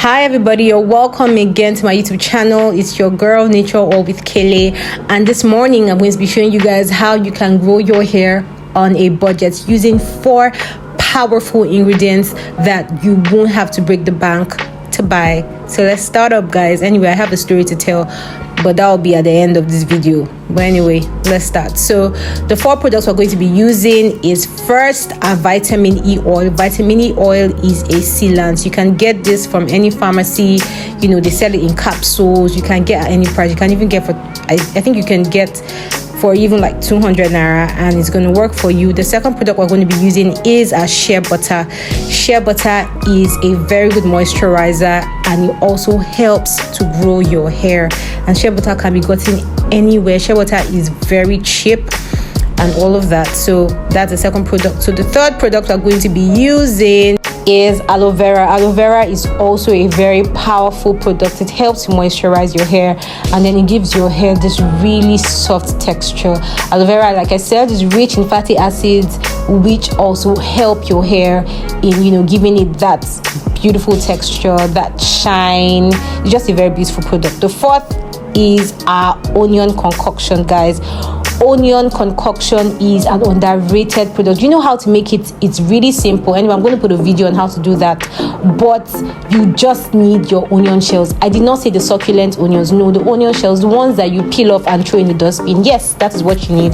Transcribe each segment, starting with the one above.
Hi everybody, you're welcome again to my YouTube channel. It's your girl Nature All with Kele, and this morning I'm going to be showing you guys how you can grow your hair on a budget using 4 powerful ingredients that you won't have to break the bank to buy. So let's start up, guys. Anyway, I have a story to tell, but that will be at the end of this video. But anyway, let's start. So the 4 products we're going to be using is first a vitamin E oil. Vitamin E oil is a sealant. You can get this from any pharmacy. You know, they sell it in capsules. You can get at any price. You can even get for I think you can get for even like 200 naira, and it's going to work for you. The second product we're going to be using is a shea butter. Shea butter is a very good moisturizer, and it also helps to grow your hair, and shea butter can be gotten anywhere. Shea butter is very cheap and all of that. So that's the second product. So the third product we're going to be using is aloe vera. Aloe vera is also a very powerful product. It helps to moisturize your hair, and then it gives your hair this really soft texture. Aloe vera, like I said, is rich in fatty acids, which also help your hair in, you know, giving it that beautiful texture, that shine. It's just a very beautiful product. The fourth is our onion concoction, guys. Onion concoction is an underrated product. You know how to make it? It's really simple. Anyway, I'm going to put a video on how to do that, but you just need your onion shells. I did not say the succulent onions, no, the onion shells, the ones that you peel off and throw in the dustbin. Yes, that is what you need.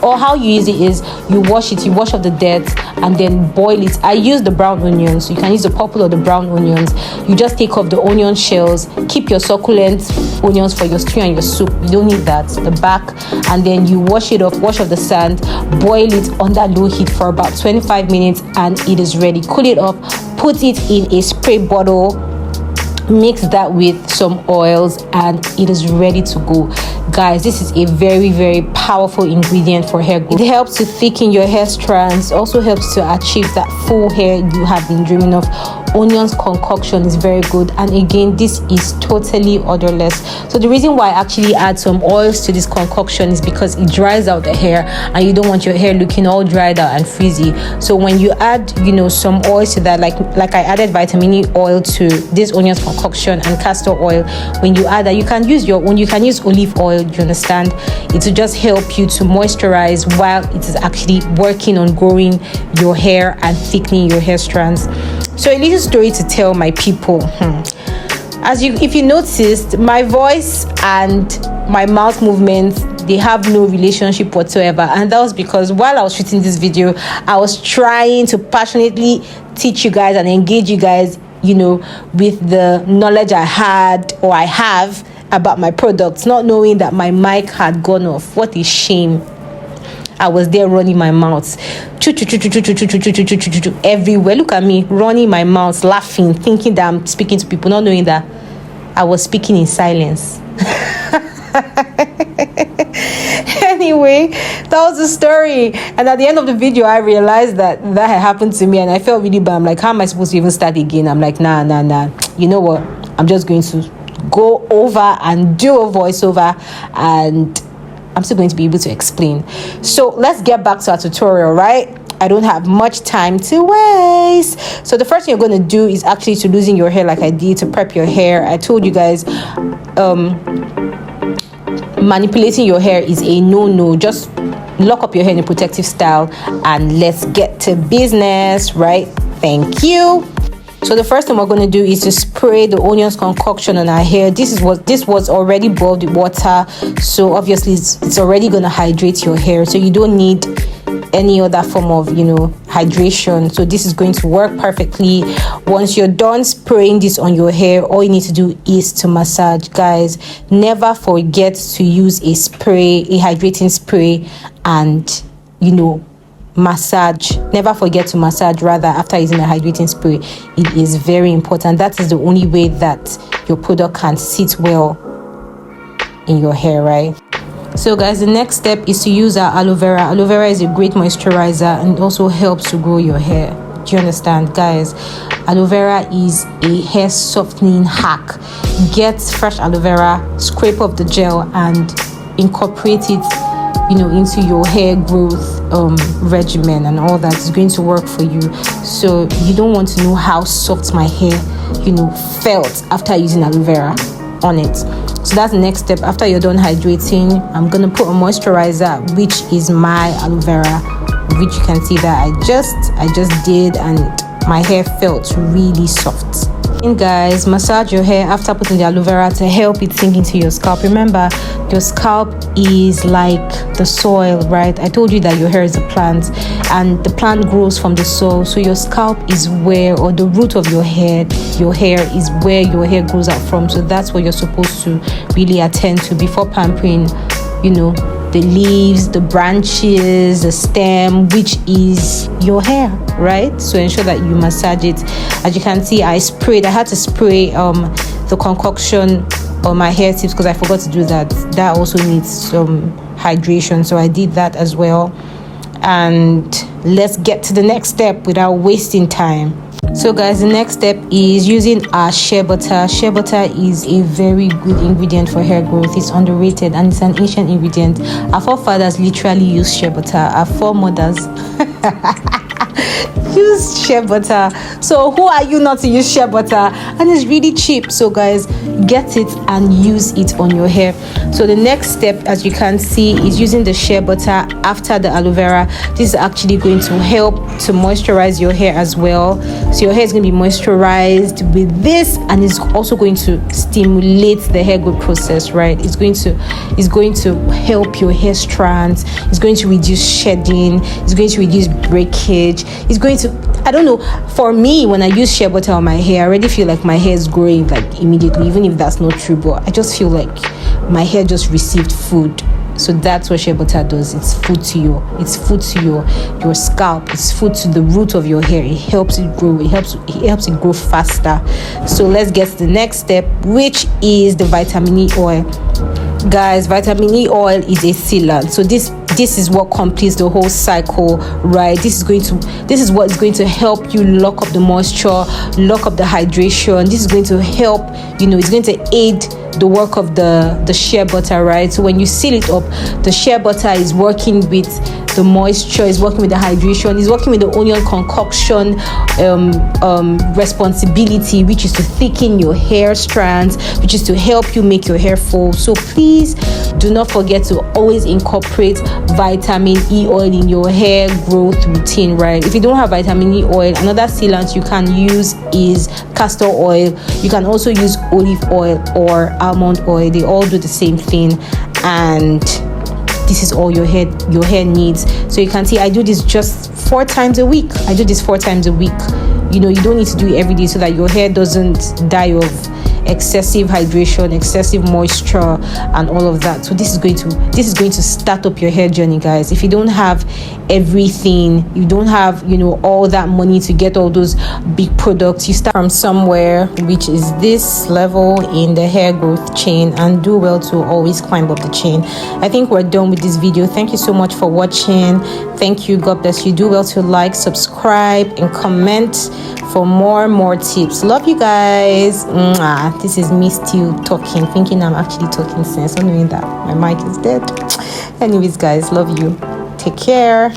Or how you use it is you wash off the dirt and then boil it. I use the brown onions. You can use the purple or the brown onions. You just take off the onion shells, keep your succulent onions for your stew and your soup. You don't need that, the back, and then you wash it off, wash off the sand, boil it under low heat for about 25 minutes, and it is ready. Cool it off, put it in a spray bottle, mix that with some oils, and it is ready to go. Guys, this is a very, very powerful ingredient for hair growth. It helps to thicken your hair strands, also helps to achieve that full hair you have been dreaming of. Onions concoction is very good, and again, this is totally odorless. So the reason why I actually add some oils to this concoction is because it dries out the hair, and you don't want your hair looking all dried out and frizzy. So when you add, you know, some oils to that, like I added vitamin E oil to this onions concoction and castor oil, when you add that, you can use your own, you can use olive oil, you understand? It will just help you to moisturize while it is actually working on growing your hair and thickening your hair strands. So a little story to tell my people. If you noticed, my voice and my mouth movements, they have no relationship whatsoever, and that was because while I was shooting this video, I was trying to passionately teach you guys and engage you guys, you know, with the knowledge I have about my products, not knowing that my mic had gone off. What a shame. I was there running my mouth everywhere. Look at me running my mouth, laughing, thinking that I'm speaking to people, not knowing that I was speaking in silence. Anyway, that was the story, and at the end of the video I realized that had happened to me, and I felt really bad. I'm like, how am I supposed to even start again? I'm like, nah, you know what, I'm just going to go over and do a voiceover, and I'm still going to be able to explain. So let's get back to our tutorial, right? I don't have much time to waste. So the first thing you're going to do is actually to loosen your hair, like I did, to prep your hair. I told you guys, manipulating your hair is a no-no. Just lock up your hair in a protective style, and let's get to business, right? Thank you. So the first thing we're going to do is to spray the onions concoction on our hair. This was already boiled with water, so obviously it's already going to hydrate your hair, so you don't need any other form of, you know, hydration. So this is going to work perfectly. Once you're done spraying this on your hair, all you need to do is to massage. Guys, never forget to use a hydrating spray, and, you know, massage. Never forget to massage rather after using a hydrating spray. It is very important. That is the only way that your product can sit well in your hair, right? So guys, the next step is to use our aloe vera. Aloe vera is a great moisturizer, and it also helps to grow your hair. Do you understand, guys? Aloe vera is a hair softening hack. Get fresh aloe vera, scrape off the gel, and incorporate it into your hair growth regimen and all that. Is going to work for you. So you don't want to know how soft my hair felt after using aloe vera on it. So that's the next step. After you're done hydrating, I'm gonna put a moisturizer, which is my aloe vera, which you can see that I just did, and my hair felt really soft. And guys, massage your hair after putting the aloe vera to help it sink into your scalp. Remember, your scalp is like the soil, right? I told you that your hair is a plant, and the plant grows from the soil. So your scalp is where, or the root of your hair is where your hair grows out from. So that's what you're supposed to really attend to before pampering, the leaves, the branches, the stem, which is your hair, right? So ensure that you massage it. As you can see, I had to spray the concoction on my hair tips because I forgot to do that. That also needs some hydration, so I did that as well. And let's get to the next step without wasting time. So guys, the next step is using our shea butter. Shea butter is a very good ingredient for hair growth. It's underrated and it's an ancient ingredient. Our forefathers literally used shea butter. Our foremothers use shea butter. So who are you not to use shea butter? And it's really cheap. So guys, get it and use it on your hair. So the next step, as you can see, is using the shea butter after the aloe vera. This is actually going to help to moisturize your hair as well. So your hair is going to be moisturized with this, and it's also going to stimulate the hair growth process, right? It's going to help your hair strands. It's going to reduce shedding. It's going to reduce breakage. It's going to, I don't know, for me, when I use shea butter on my hair, I already feel like my hair is growing like immediately, even if that's not true, but I just feel like my hair just received food. So that's what shea butter does. It's food to your scalp. It's food to the root of your hair. It helps it grow. It helps it grow faster. So let's get to the next step, which is the vitamin E oil. Guys, vitamin E oil is a sealant. So this is what completes the whole cycle, right? This is what is going to help you lock up the moisture, lock up the hydration. This is going to help, it's going to aid the work of the shea butter, right? So when you seal it up, the shea butter is working with the moisture, is working with the hydration, is working with the onion concoction responsibility, which is to thicken your hair strands, which is to help you make your hair full. So please do not forget to always incorporate vitamin E oil in your hair growth routine, right? If you don't have vitamin E oil, another sealant you can use is castor oil. You can also use olive oil or almond oil. They all do the same thing, and this is all your hair needs. So you can see I do this just 4 times a week. You don't need to do it every day so that your hair doesn't die of excessive hydration, excessive moisture, and all of that. So this is going to start up your hair journey, guys. If you don't have everything, you don't have all that money to get all those big products, you start from somewhere, which is this level in the hair growth chain, and do well to always climb up the chain. I think we're done with this video. Thank you so much for watching. Thank you. God bless you. Do well to like, subscribe, and comment for more tips. Love you guys. Mwah. This is me still talking, thinking I'm actually talking sense, not knowing that my mic is dead. Anyways, guys, love you. Take care.